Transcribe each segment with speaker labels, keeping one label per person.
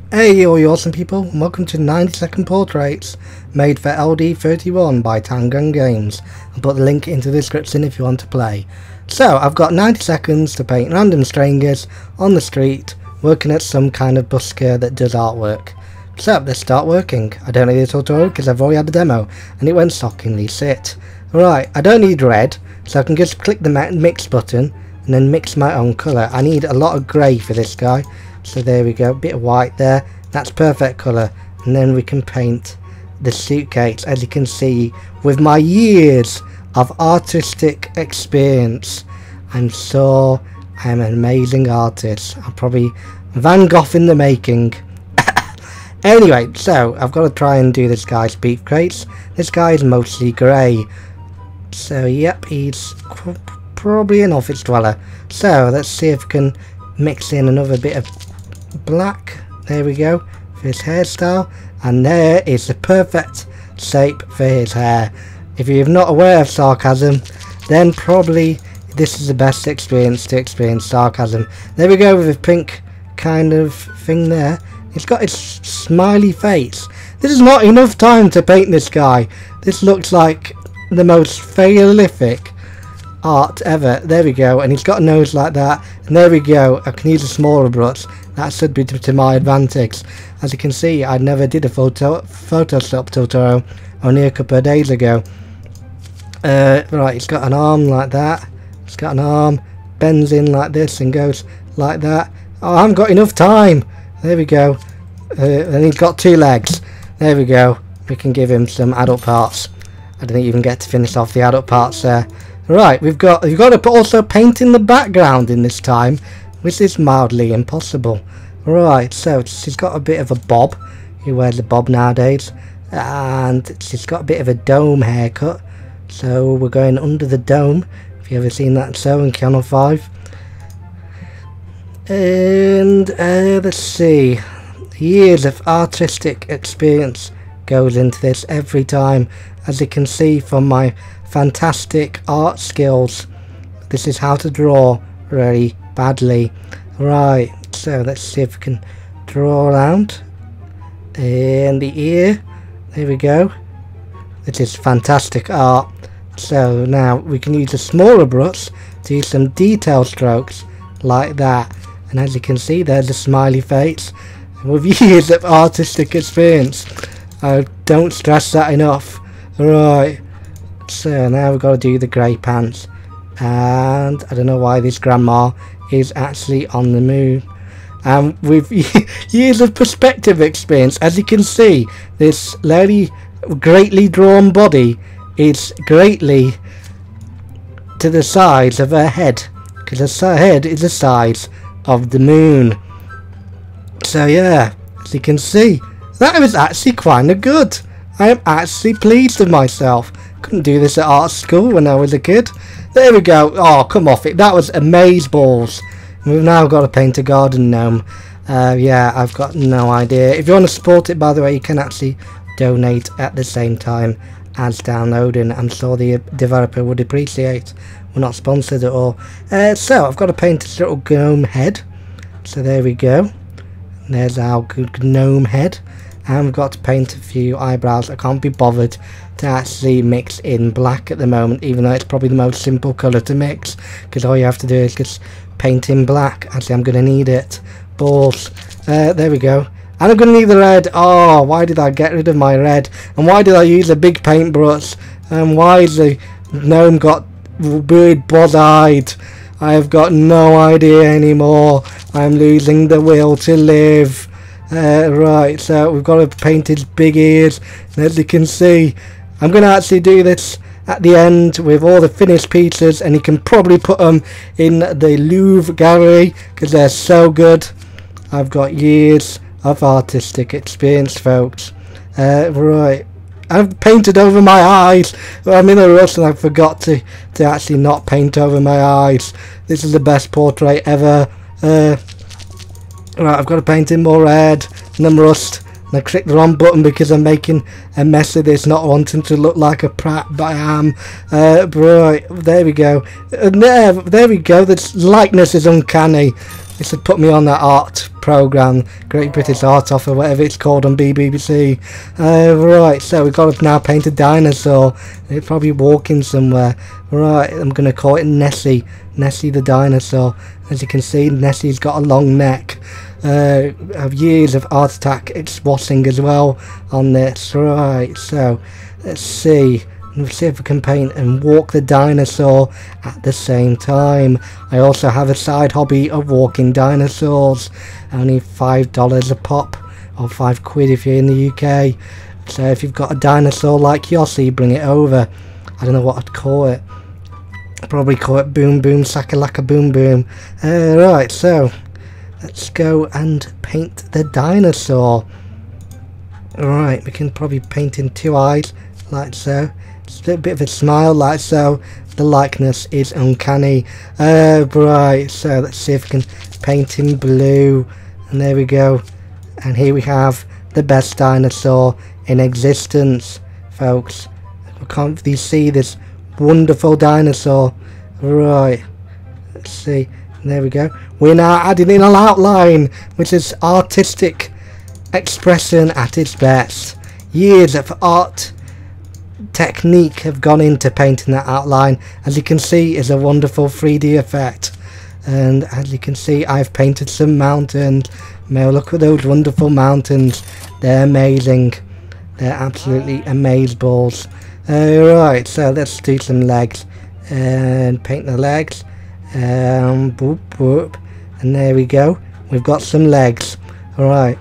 Speaker 1: Hey all you awesome people, and welcome to 90-second portraits made for LD31 by Tangun Games. I'll put the link into the description if you want to play. So I've got 90 seconds to paint random strangers on the street working at some kind of busker that does artwork. So let's start working. I don't need a tutorial because I've already had a demo and it went shockingly shit. Right, I don't need red, so I can just click the mix button and then mix my own colour. I need a lot of grey for this guy. So there we go, a bit of white there, that's perfect colour, and then we can paint the suitcase. As you can see, with my years of artistic experience, I'm an amazing artist. I'm probably Van Gogh in the making. Anyway, so I've got to try and do this guy's beef crates. This guy is mostly grey, so yep, he's probably an office dweller. So let's see if we can mix in another bit of black. There we go for his hairstyle, and there is the perfect shape for his hair. If you're not aware of sarcasm, then probably this is the best experience to experience sarcasm. There we go with his pink kind of thing there. He's got his smiley face. This is not enough time to paint this guy. This looks like the most prolific art ever. There we go, and he's got a nose like that, and there we go. I can use a smaller brush. That should be to my advantage. As you can see, I never did a Photoshop tutorial, only a couple of days ago. Right, he's got an arm like that. He's got an arm, bends in like this and goes like that. Oh, I haven't got enough time. There we go. And he's got two legs. There we go. We can give him some adult parts. I didn't even get to finish off the adult parts there. Right, you've got to also paint in the background in this time, which is mildly impossible. Right, so she's got a bit of a bob. He wears a bob nowadays, and she's got a bit of a dome haircut. So we're going under the dome. If you ever seen that show in Channel 5. And let's see, years of artistic experience goes into this every time. As you can see from my fantastic art skills, this is how to draw really badly. Right, so let's see if we can draw around in the ear. There we go. This is fantastic art. So now we can use a smaller brush to use some detail strokes like that, and as you can see, there's a smiley face. With years of artistic experience, I don't stress that enough. Right, so now we've got to do the grey pants, and I don't know why this grandma is actually on the moon. And with years of perspective experience, as you can see, this lady greatly drawn body is greatly to the size of her head, because her head is the size of the moon. So yeah, as you can see, that was actually kind of good. I am actually pleased with myself. Couldn't do this at art school when I was a kid. There we go. Oh, come off it. That was amazeballs. We've now got to paint a garden gnome. Yeah, I've got no idea. If you want to support it, by the way, you can actually donate at the same time as downloading. I'm sure the developer would appreciate. We're not sponsored at all. So I've got to paint this little gnome head. So there we go. There's our good gnome head. And we've got to paint a few eyebrows. I can't be bothered to actually mix in black at the moment, even though it's probably the most simple colour to mix, because all you have to do is just paint in black. Actually, I'm going to need it. Balls. There we go. And I'm going to need the red. Oh, why did I get rid of my red? And why did I use a big paintbrush? And why is the gnome got weird boz-eyed? I have got no idea anymore. I'm losing the will to live. Right, so we've got to paint his big ears, and as you can see, I'm going to actually do this at the end with all the finished pieces, and you can probably put them in the Louvre gallery because they're so good. I've got years of artistic experience, folks. Right, I've painted over my eyes. I'm in a rush and I forgot to actually not paint over my eyes. This is the best portrait ever. Right, I've got to paint in more red and then rust. And I clicked the wrong button because I'm making a mess of this, not wanting to look like a prat, but I am. Right, there we go. There we go. The likeness is uncanny. This would put me on that art programme, Great British Art Off or whatever it's called on BBC. Right, so we've got to now paint a dinosaur. It's probably walking somewhere. Right, I'm going to call it Nessie. Nessie the dinosaur. As you can see, Nessie's got a long neck. Have years of Art Attack exwassing as well on this. Right, so let's see. Let's see if we can paint and walk the dinosaur at the same time. I also have a side hobby of walking dinosaurs. Only $5 a pop, or £5 if you're in the UK. So if you've got a dinosaur like Yossi, bring it over. I don't know what I'd call it. I'd probably call it Boom Boom Sakalaka Boom Boom. Right, so let's go and paint the dinosaur. Right, we can probably paint in 2 eyes, like so. Just a bit of a smile, like so. The likeness is uncanny. Right, so let's see if we can paint in blue. And there we go. And here we have the best dinosaur in existence, folks. Can't you see this wonderful dinosaur? Right, let's see. And there we go. We're now adding in an outline, which is artistic expression at its best. Years of art technique have gone into painting that outline. As you can see, is a wonderful 3D effect. And as you can see, I've painted some mountains. Now look at those wonderful mountains. They're amazing. They're absolutely amazeballs. Right, so let's do some legs and paint the legs. Boop boop, and there we go. We've got some legs. Alright,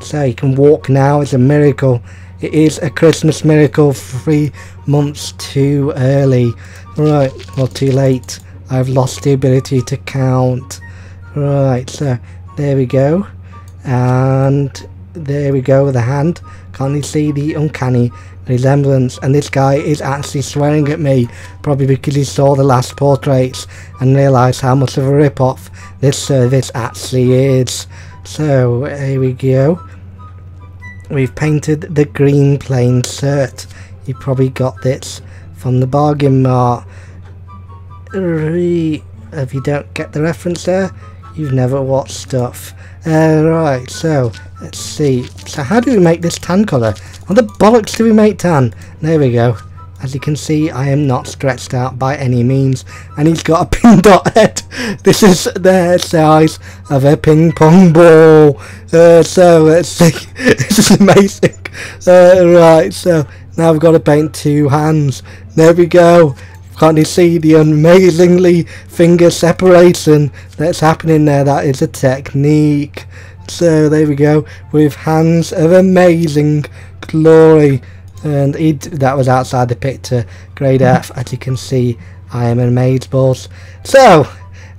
Speaker 1: so you can walk now. It's a miracle. It is a Christmas miracle, 3 months too early. Right, well, too late. I've lost the ability to count. Right, so there we go. And there we go with the hand. Can't you see the uncanny resemblance? And this guy is actually swearing at me, probably because he saw the last portraits and realised how much of a rip-off this service actually is. So, here we go. We've painted the green plain shirt. You probably got this from the bargain mart. If you don't get the reference there, you've never watched stuff. Right, so let's see. So how do we make this tan colour? How the bollocks do we make tan? There we go. As you can see, I am not stretched out by any means, and he's got a pin dot head. This is the size of a ping pong ball. So let's see. This is amazing. Right, so now we've got to paint 2 hands. There we go. Can't you see the amazingly finger separation that's happening there? That is a technique. So there we go, with hands of amazing glory. And that was outside the picture, grade F. As you can see, I am an amazeballs. So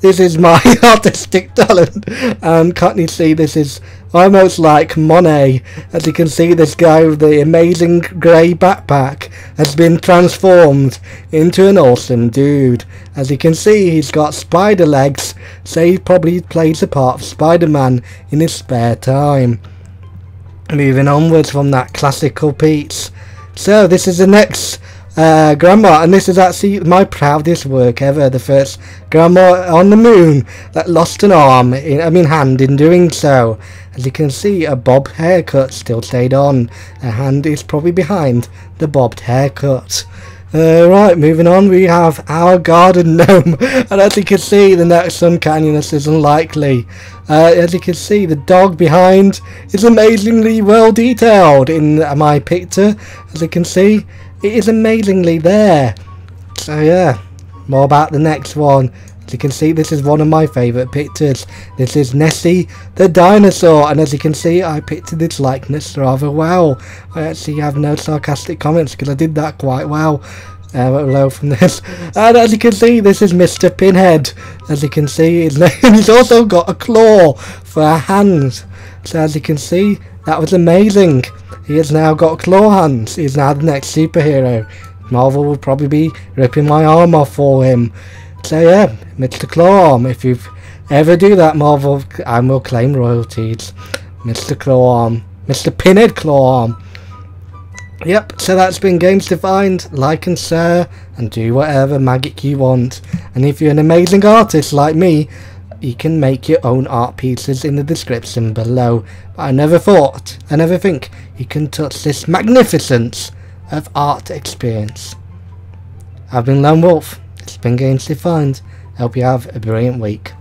Speaker 1: this is my artistic talent, and can't you see, this is almost like Monet. As you can see, this guy with the amazing grey backpack has been transformed into an awesome dude. As you can see, he's got spider legs, so he probably plays the part of Spider-Man in his spare time. Moving onwards from that classical piece. So this is the next grandma, and this is actually my proudest work ever. The first grandma on the moon that lost an arm, hand in doing so. As you can see, a bob haircut still stayed on. A hand is probably behind the bobbed haircut. Right, moving on, we have our garden gnome, and as you can see, the next uncanniness is unlikely. As you can see, the dog behind is amazingly well detailed in my picture. As you can see, it is amazingly there. So yeah, more about the next one. As you can see, this is one of my favourite pictures. This is Nessie the dinosaur, and as you can see, I pictured its likeness rather well. I actually have no sarcastic comments because I did that quite well. Low from this. And as you can see, this is Mr. Pinhead. As you can see, he's also got a claw for a hand. So as you can see, that was amazing. He has now got claw hands. He's now the next superhero. Marvel will probably be ripping my arm off for him. So yeah, Mr. Clawarm, if you ever do that, Marvel, I will claim royalties. Mr. Clawarm, Mr. Pinhead Clawarm. Yep, so that's been Games Defined. Like and share, and do whatever magic you want. And if you're an amazing artist like me, you can make your own art pieces in the description below. But I never think you can touch this magnificence of art experience. I've been Lonewolf. It's been Games Defined. I hope you have a brilliant week.